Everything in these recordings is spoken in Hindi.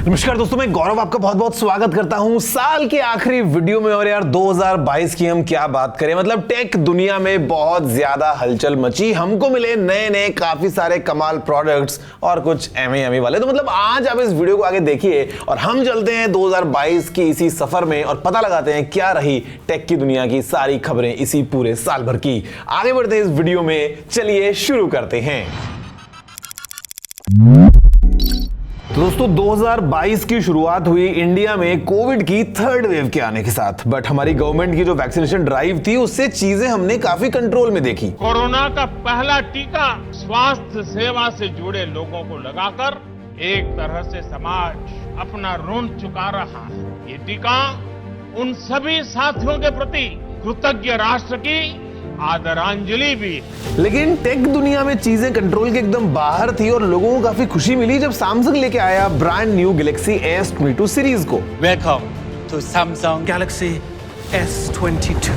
नमस्कार दोस्तों, मैं गौरव आपका बहुत बहुत स्वागत करता हूं साल के आखिरी वीडियो में। और यार 2022 की हम क्या बात करें, मतलब टेक दुनिया में बहुत ज्यादा हलचल मची। हमको मिले नए नए काफी सारे कमाल प्रोडक्ट्स और कुछ एमी वाले। तो मतलब आज आप इस वीडियो को आगे देखिए और हम चलते हैं 2022 की इसी सफर में और पता लगाते हैं क्या रही टेक की दुनिया की सारी खबरें इसी पूरे साल भर की। आगे बढ़ते हैं इस वीडियो में, चलिए शुरू करते हैं। तो दोस्तों 2022 की शुरुआत हुई इंडिया में कोविड की थर्ड वेव के आने के साथ। बट हमारी गवर्नमेंट की जो वैक्सीनेशन ड्राइव थी उससे चीजें हमने काफी कंट्रोल में देखी। कोरोना का पहला टीका स्वास्थ्य सेवा से जुड़े लोगों को लगाकर एक तरह से समाज अपना ऋण चुका रहा है। ये टीका उन सभी साथियों के प्रति कृतज्ञ राष्ट्र की आदरांजलि भी। लेकिन टेक दुनिया में चीजें कंट्रोल के एकदम बाहर थी और लोगों को काफी खुशी मिली जब सैमसंग लेके आया brand new Galaxy S22 series को। Welcome to Samsung Galaxy S22।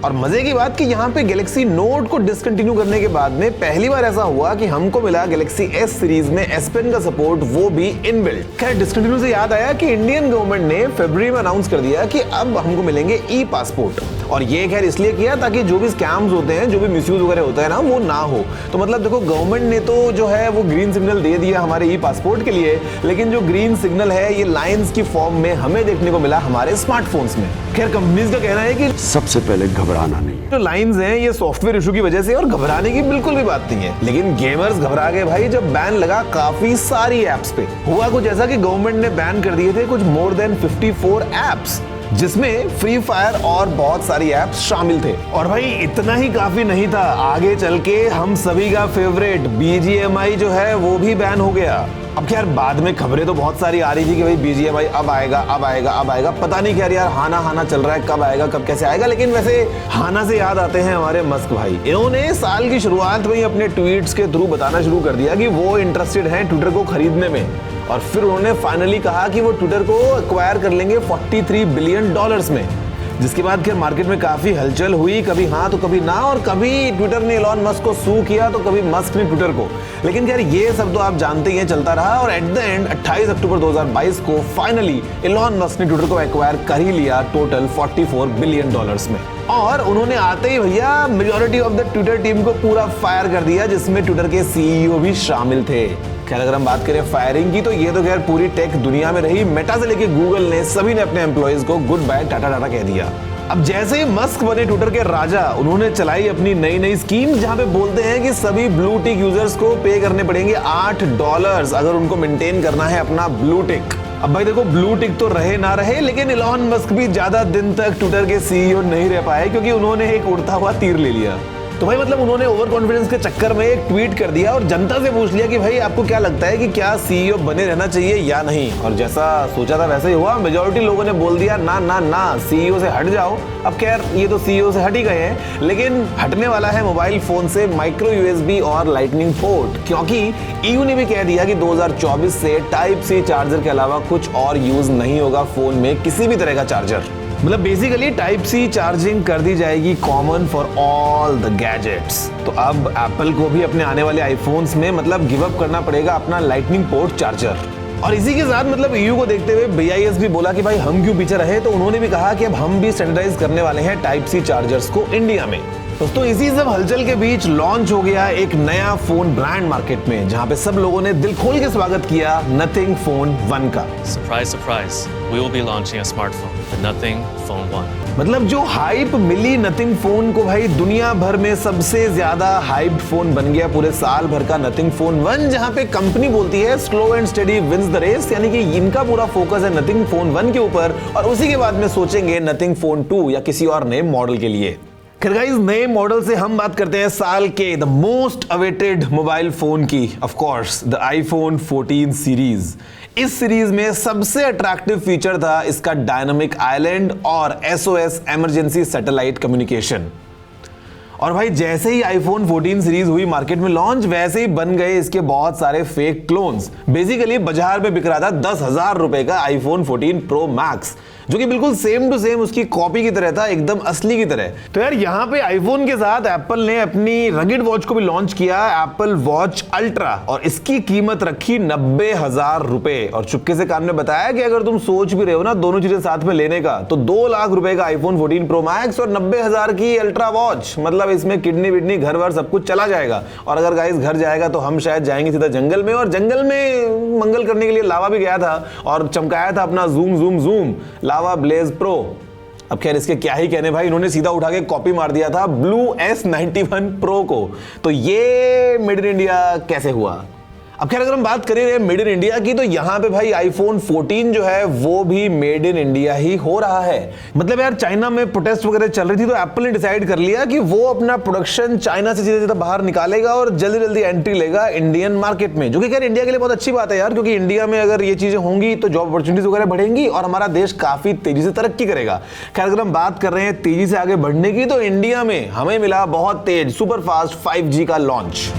और मजे की बात कि यहाँ पे गैलेक्सी नोट को डिसकंटिन्यू करने के बाद में पहली बार ऐसा हुआ कि हमको मिला गैलेक्सी S सीरीज में S Pen का सपोर्ट, वो भी इनबिल्ट। खैर डिसकंटिन्यू से याद आया कि इंडियन गवर्नमेंट ने फरवरी में अनाउंस कर दिया कि अब हमको मिलेंगे ई पासपोर्ट। और ये खैर इसलिए किया ताकि जो भी स्कैम्स होते हैं, जो भी मिसयूज वगैरह होता है ना, वो ना हो। तो मतलब देखो गवर्नमेंट ने तो जो है वो ग्रीन सिग्नल दे दिया हमारे ई पासपोर्ट के लिए, लेकिन जो ग्रीन सिग्नल है ये लाइंस की फॉर्म में हमें देखने को मिला हमारे स्मार्टफोन्स में। खैर कंपनीज का कहना है कि सबसे पहले घबराना नहीं। जो लाइंस हैं ये सॉफ्टवेयर इशू की वजह से, और घबराने की बिल्कुल भी बात नहीं है। लेकिन गेमर्स घबरा गए भाई जब बैन लगा काफी सारी एप्स पे। हुआ कुछ ऐसा कि गवर्नमेंट ने बैन कर दिए थे कुछ मोर देन 54 एप्स, जिसमें फ्री फायर और बहुत सारी एप्स शामिल थे। और भाई इतना ही काफी नहीं था, आगे चल के हम सभी का फेवरेट BGMI जो है वो भी बैन हो गया। अब यार बाद में खबरें तो बहुत सारी आ रही थी कि भाई BGMI अब आएगा अब आएगा अब आएगा, पता नहीं क्या यार हाना चल रहा है, कब आएगा कब कैसे आएगा। लेकिन वैसे हाना से याद आते हैं हमारे मस्क भाई। इन्होंने साल की शुरुआत में ही अपने ट्वीट्स के थ्रू बताना शुरू कर दिया कि वो इंटरेस्टेड हैं ट्विटर को खरीदने में। और फिर उन्होंने फाइनली कहा कि वो ट्विटर को एक्वायर कर लेंगे $43 बिलियन में। जिसके बाद फिर मार्केट में काफी हलचल हुई, कभी हाँ तो कभी ना, और कभी ट्विटर ने इलॉन मस्क को सू किया तो कभी मस्क ने ट्विटर को। लेकिन यार ये सब तो आप जानते ही हैं चलता रहा। और एट द एंड 28 अक्टूबर 2022 को फाइनली इलॉन मस्क ने ट्विटर को एक्वायर कर ही लिया टोटल $44 बिलियन में। और उन्होंने आते ही भैया majority of the Twitter team को पूरा फायर कर दिया, जिसमें ट्विटर के CEO भी शामिल थे। खैर अगर हम बात करें फायरिंग की तो ये तो खैर पूरी टेक दुनिया में रही। मेटा से लेके गूगल ने सभी ने अपने एम्प्लॉइज को गुड बाय टाटा कह दिया। अब जैसे ही मस्क बने ट्विटर के राजा, उन्होंने चलाई अपनी नई स्कीम जहां पे बोलते हैं कि सभी ब्लू टिक यूजर्स को पे करने पड़ेंगे $8 अगर उनको मेंटेन करना है अपना ब्लू टिक। अब भाई देखो ब्लू टिक तो रहे ना रहे, लेकिन इलॉन मस्क भी ज्यादा दिन तक ट्विटर के CEO नहीं रह पाए क्योंकि उन्होंने एक उड़ता हुआ तीर ले लिया। तो भाई मतलब उन्होंने ओवर कॉन्फिडेंस के चक्कर में एक ट्वीट कर दिया और जनता से पूछ लिया कि भाई आपको क्या लगता है कि क्या CEO बने रहना चाहिए या नहीं। और जैसा सोचा था वैसा ही हुआ, मेजॉरिटी लोगों ने बोल दिया ना CEO से हट जाओ। अब खैर ये तो CEO से हट ही गए हैं, लेकिन हटने वाला है मोबाइल फोन से माइक्रो USB और लाइटनिंग पोर्ट, क्योंकि EU ने भी कह दिया कि 2024 से Type-C चार्जर के अलावा कुछ और यूज नहीं होगा फोन में किसी भी तरह का चार्जर। मतलब बेसिकली Type-C चार्जिंग कर दी जाएगी common for all the gadgets. तो अब एप्पल को भी अपने आने वाले आईफोन्स में मतलब गिव अप करना पड़ेगा अपना लाइटनिंग पोर्ट चार्जर। और इसी के साथ मतलब EU को देखते हुए BIS भी बोला कि भाई हम क्यों पीछे रहे, तो उन्होंने भी कहा कि अब हम भी स्टैंडर्डाइज करने वाले हैं Type-C चार्जर्स को इंडिया में। दोस्तों इसी सब हलचल के बीच लॉन्च हो गया एक नया फोन ब्रांड मार्केट में, जहां पे सब लोगों ने दिल खोल के स्वागत किया नथिंग फोन 1 का। Surprise, we will be launching a smartphone, the Nothing Phone 1. मतलब जो हाइप मिली नथिंग फोन को, भाई दुनिया भर में सबसे ज्यादा हाइप्ड फोन बन गया पूरे साल भर का नथिंग फोन 1, जहां पे कंपनी बोलती है slow and steady wins the race, यानी कि इनका पूरा फोकस है नथिंग फोन 1 के ऊपर और उसी के बाद में सोचेंगे नथिंग फोन 2 या किसी और नए मॉडल के लिए। खैर गाइस नए मॉडल से हम बात करते हैं साल के the most awaited mobile phone की, of course the iPhone 14 series. इस सीरीज में सबसे अट्रैक्टिव फीचर था इसका डायनामिक आइलैंड और SOS इमरजेंसी सैटेलाइट कम्युनिकेशन। और भाई जैसे ही iPhone 14 सीरीज हुई मार्केट में लॉन्च, वैसे ही बन गए इसके बहुत सारे फेक क्लोन्स। बेसिकली बाजार में बिक रहा था 10,000 रुपए का iPhone 14 Pro Max, जो कि बिल्कुल सेम टू सेम उसकी कॉपी की तरह था, एकदम असली की तरह। तो यार यहाँ पे आईफोन के साथ एप्पल ने अपनी रगिड वॉच को भी लॉन्च किया, एप्पल वॉच अल्ट्रा, और इसकी कीमत रखी 90,000 रुपए। और चुपके से कान में बताया कि अगर तुम सोच भी रहे हो ना दोनों चीजें साथ में लेने का, तो 2 लाख रुपए का आईफोन 14 प्रो मैक्स और 90,000 की अल्ट्रा वॉच, मतलब इसमें किडनी विडनी घर वर सब कुछ चला जाएगा। और अगर गाइस घर जाएगा तो हम शायद जाएंगे सीधा जंगल में, और जंगल में मंगल करने के लिए लावा भी गया था और चमकाया था अपना जूम जूम जूम लावा ब्लेज प्रो। अब खैर इसके क्या ही कहने भाई, इन्होंने सीधा उठा के कॉपी मार दिया था ब्लू S91 प्रो को। तो ये मेड इन इंडिया कैसे हुआ? अब खैर अगर हम बात करें मेड इन इंडिया की, तो यहाँ पे भाई आईफोन 14 जो है वो भी मेड इन इंडिया ही हो रहा है। मतलब यार चाइना में प्रोटेस्ट वगैरह चल रही थी, तो एप्पल ने डिसाइड कर लिया कि वो अपना प्रोडक्शन चाइना से सीधे बाहर निकालेगा और जल्दी जल्दी एंट्री लेगा इंडियन मार्केट में, जो कि खैर इंडिया के लिए बहुत अच्छी बात है यार, क्योंकि इंडिया में अगर ये चीजें होंगी तो जॉब अपॉर्चुनिटीज वगैरह बढ़ेंगी और हमारा देश काफी तेजी से तरक्की करेगा। खैर अगर हम बात कर रहे हैं तेजी से आगे बढ़ने की, तो इंडिया में हमें मिला बहुत तेज सुपर फास्ट 5G का लॉन्च।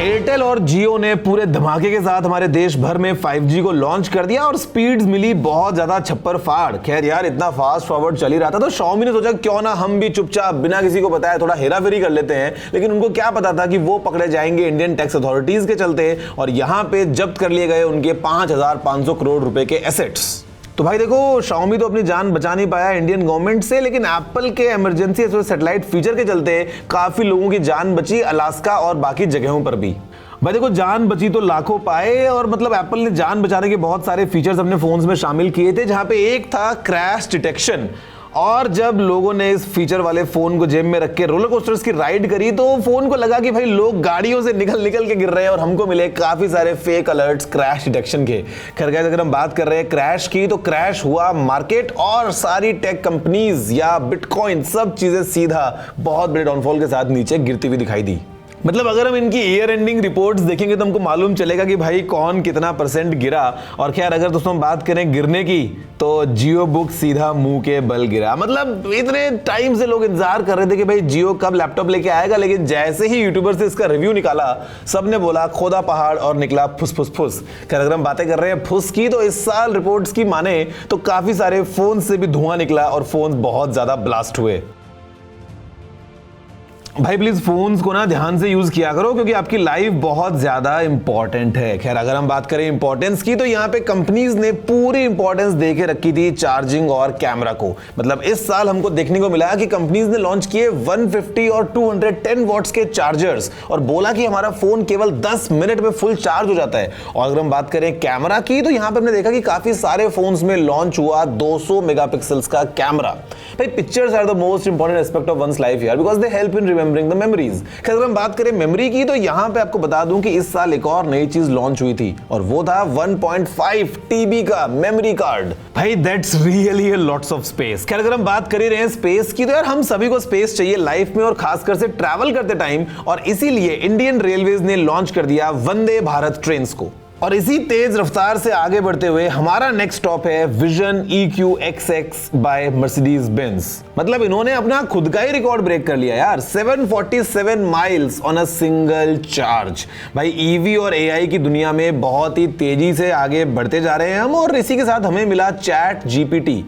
एयरटेल और जियो ने पूरे धमाके के साथ हमारे देश भर में 5G को लॉन्च कर दिया और स्पीड्स मिली बहुत ज्यादा छप्पर फाड़। खैर यार इतना फास्ट फॉरवर्ड चल ही रहा था, तो Xiaomi ने सोचा क्यों ना हम भी चुपचाप बिना किसी को बताए थोड़ा हेराफेरी कर लेते हैं। लेकिन उनको क्या पता था कि वो पकड़े जाएंगे इंडियन टैक्स अथॉरिटीज के चलते, और यहां पे जब्त कर लिए गए उनके 5,500 करोड़ रुपए के एसेट्स। तो भाई देखो Xiaomi तो अपनी जान बचा नहीं पाया इंडियन गवर्नमेंट से, लेकिन एप्पल के इमरजेंसी सैटेलाइट फीचर के चलते काफी लोगों की जान बची, अलास्का और बाकी जगहों पर भी। भाई देखो जान बची तो लाखों पाए, और मतलब एप्पल ने जान बचाने के बहुत सारे फीचर्स अपने फोन्स में शामिल किए थे, जहां पे एक था क्रैश डिटेक्शन। और जब लोगों ने इस फीचर वाले फोन को जेब में रख के रोलर कोस्टर्स की राइड करी, तो फोन को लगा कि भाई लोग गाड़ियों से निकल निकल के गिर रहे हैं, और हमको मिले काफी सारे फेक अलर्ट्स क्रैश डिटेक्शन के। खैर गाइस अगर हम बात कर रहे हैं क्रैश की, तो क्रैश हुआ मार्केट और सारी टेक कंपनीज या बिटकॉइन सब चीजें सीधा बहुत बड़े डाउनफॉल के साथ नीचे गिरती हुई दिखाई दी। मतलब अगर हम इनकी ईयर एंडिंग रिपोर्ट्स देखेंगे तो हमको मालूम चलेगा कि भाई कौन कितना % गिरा। और खैर अगर दोस्तों हम बात करें गिरने की, तो जियो बुक सीधा मुंह के बल गिरा। मतलब इतने टाइम से लोग इंतजार कर रहे थे कि भाई जियो कब लैपटॉप लेके आएगा, लेकिन जैसे ही यूट्यूबर से इसका रिव्यू निकाला, सबने बोला खोदा पहाड़ और निकला फुस फुस फुस। खैर अगर हम बातें कर रहे हैं फुस की, तो इस साल रिपोर्ट्स की माने तो काफी सारे फोन से भी धुआं निकला और फोन बहुत ज्यादा ब्लास्ट हुए। भाई प्लीज फोन्स को ना ध्यान से यूज किया करो, क्योंकि आपकी लाइफ बहुत ज्यादा इंपॉर्टेंट है। खैर अगर हम बात करें इंपॉर्टेंस की, तो यहाँ पे कंपनीज ने पूरी इंपॉर्टेंस देके रखी थी चार्जिंग और कैमरा को। मतलब इस साल हमको देखने को मिला कि कंपनीज ने लॉन्च किए 150 और 210 वॉट्स के चार्जर्स, और बोला कि हमारा फोन केवल 10 मिनट में फुल चार्ज हो जाता है। और अगर हम बात करें कैमरा की, तो यहाँ पे हमने देखा कि काफी सारे फोन्स में लॉन्च हुआ 200 मेगापिक्सल्स का कैमरा। भाई pictures are the most important aspect of one's life यार, because they help in remembering the memories. खैर अगर हम बात करें मेमोरी की, तो यहां पे आपको बता दूं कि इस साल एक और नई चीज लॉन्च हुई थी, और वो था 1.5 TB का मेमोरी कार्ड। भाई that's really a lots of space. खैर अगर हम बात कर ही रहे हैं स्पेस की, तो यार हम सभी को स्पेस चाहिए लाइफ में, और खासकर से ट्रैवल करते टाइम, और इसीलिए इंडियन रेलवेज ने लॉन्च कर दिया वंदे भारत ट्रेन्स को। और इसी तेज रफ्तार से आगे बढ़ते हुए हमारा नेक्स्ट स्टॉप है vision EQXX by Mercedes Benz. मतलब इन्होंने अपना खुद का ही रिकॉर्ड ब्रेक कर लिया यार, 747 miles on a single charge. भाई EV और AI की दुनिया में बहुत ही तेजी से आगे बढ़ते जा रहे हैं हम, और इसी के साथ हमें मिला चैट GPT।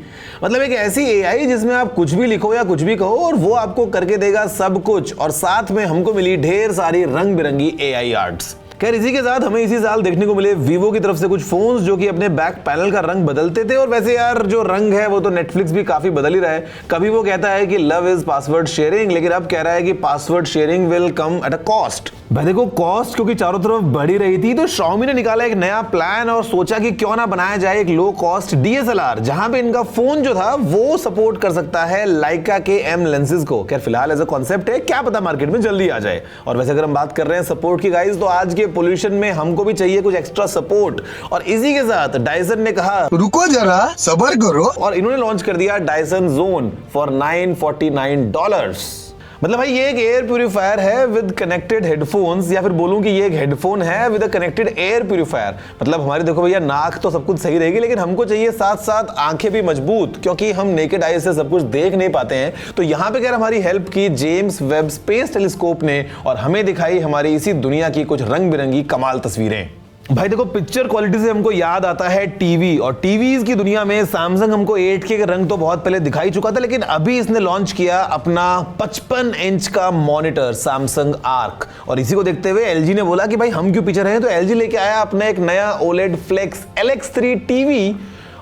मतलब एक ऐसी AI जिसमें आप कुछ भी लिखो या कुछ भी कहो और वो आपको करके देगा सब कुछ, और साथ में हमको मिली ढेर सारी रंग बिरंगी AI आर्ट्स। खैर इसी के साथ हमें इसी साल देखने को मिले वीवो की तरफ से कुछ फोन्स जो कि अपने बैक पैनल का रंग बदलते थे। और वैसे यार जो रंग है वो तो नेटफ्लिक्स भी काफी बदल ही रहा है। कभी वो कहता है कि लव इज पासवर्ड शेयरिंग, लेकिन अब कह रहा है कि password sharing will come at a cost. भाई देखो कॉस्ट क्योंकि चारों तरफ बढ़ी रही थी, तो Xiaomi ने निकाला एक नया प्लान और सोचा कि क्यों ना बनाया जाए एक लो कॉस्ट DSLR, जहां पे इनका फोन जो था वो सपोर्ट कर सकता है लाइका के M लेंसेज को। खैर फिलहाल एज अ कॉन्सेप्ट है, क्या पता मार्केट में जल्दी आ जाए। और वैसे अगर हम बात कर रहे हैं सपोर्ट की गाइस, तो आज के पोल्यूशन में हमको भी चाहिए कुछ एक्स्ट्रा सपोर्ट, और इसी के साथ डायसन ने कहा रुको जरा सब्र करो, और इन्होंने लॉन्च कर दिया डायसन जोन फॉर $949। मतलब भाई ये एक एयर प्यूरिफायर है विद कनेक्टेड हेडफोन्स, या फिर बोलूं कि ये एक हेडफोन है with a connected air purifier. मतलब हमारी देखो भैया नाक तो सब कुछ सही रहेगी, लेकिन हमको चाहिए साथ साथ आंखें भी मजबूत, क्योंकि हम नेकेड आई से सब कुछ देख नहीं पाते हैं। तो यहाँ पे क्या हमारी हेल्प की जेम्स वेब स्पेस टेलीस्कोप ने, और हमें दिखाई हमारी इसी दुनिया की कुछ रंग बिरंगी कमाल तस्वीरें। भाई देखो, पिक्चर क्वालिटी से हमको याद आता है टीवी, और टीवीज की दुनिया में सैमसंग हमको 8K के रंग तो बहुत पहले दिखाई चुका था, लेकिन अभी इसने लॉन्च किया अपना 55 इंच का मॉनिटर सैमसंग आर्क। और इसी को देखते हुए एलजी ने बोला कि भाई हम क्यों पीछे रहे, तो एलजी लेके आया अपना एक नया OLED फ्लेक्स LX3 टीवी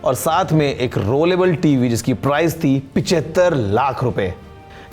और साथ में एक रोलेबल टीवी जिसकी प्राइस थी 75 लाख रुपए।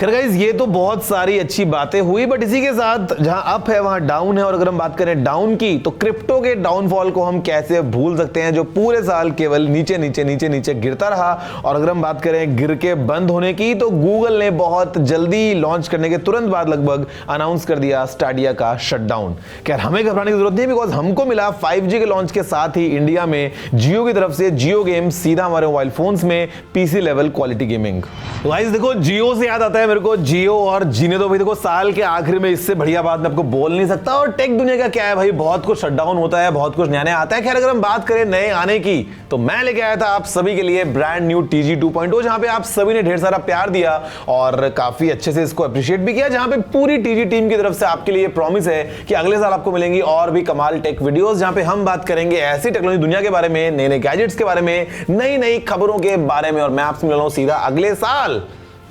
खैर गाइस, ये तो बहुत सारी अच्छी बातें हुई, बट इसी के साथ जहां अप है वहां डाउन है। और अगर हम बात करें डाउन की, तो क्रिप्टो के डाउनफॉल को हम कैसे भूल सकते हैं, जो पूरे साल केवल नीचे नीचे नीचे नीचे गिरता रहा। और अगर हम बात करें गिर के बंद होने की, तो गूगल ने बहुत जल्दी लॉन्च करने के तुरंत बाद लगभग अनाउंस कर दिया स्टाडिया का शटडाउन। खैर हमें घबराने की जरूरत नहीं, बिकॉज हमको मिला 5G के लॉन्च के साथ ही इंडिया में जियो की तरफ से जियो गेम सीधा हमारे मोबाइल फोन्स में PC level quality gaming. Guys देखो, जियो से याद आता है मेरे को जियो और जीने दो भाई। देखो, साल के आखिर में इससे बढ़िया बात मैं आपको बोल नहीं सकता। और टेक दुनिया का क्या है भाई, बहुत कुछ शटडाउन होता है, बहुत कुछ नया नया आता है। खैर अगर हम बात करें नए आने की, तो मैं लेके आया था आप सभी के लिए ब्रांड न्यू TG 2.0, जहां पे आप सभी ने ढेर सारा प्यार दिया और काफी अच्छे से इसको अप्रिशिएट भी किया। जहां पे पूरी TG टीम की तरफ से आपके लिए प्रॉमिस है कि अगले साल आपको मिलेंगी और भी कमाल टेक वीडियोस, जहां पे हम बात करेंगे ऐसी टेक्नोलॉजी दुनिया के बारे में, नए नए गैजेट्स के बारे में, नई नई खबरों के बारे में। और मैं आपसे मिल रहा हूं सीधा अगले साल।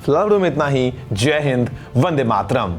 फिलहाल में इतना ही। जय हिंद, वंदे मातरम।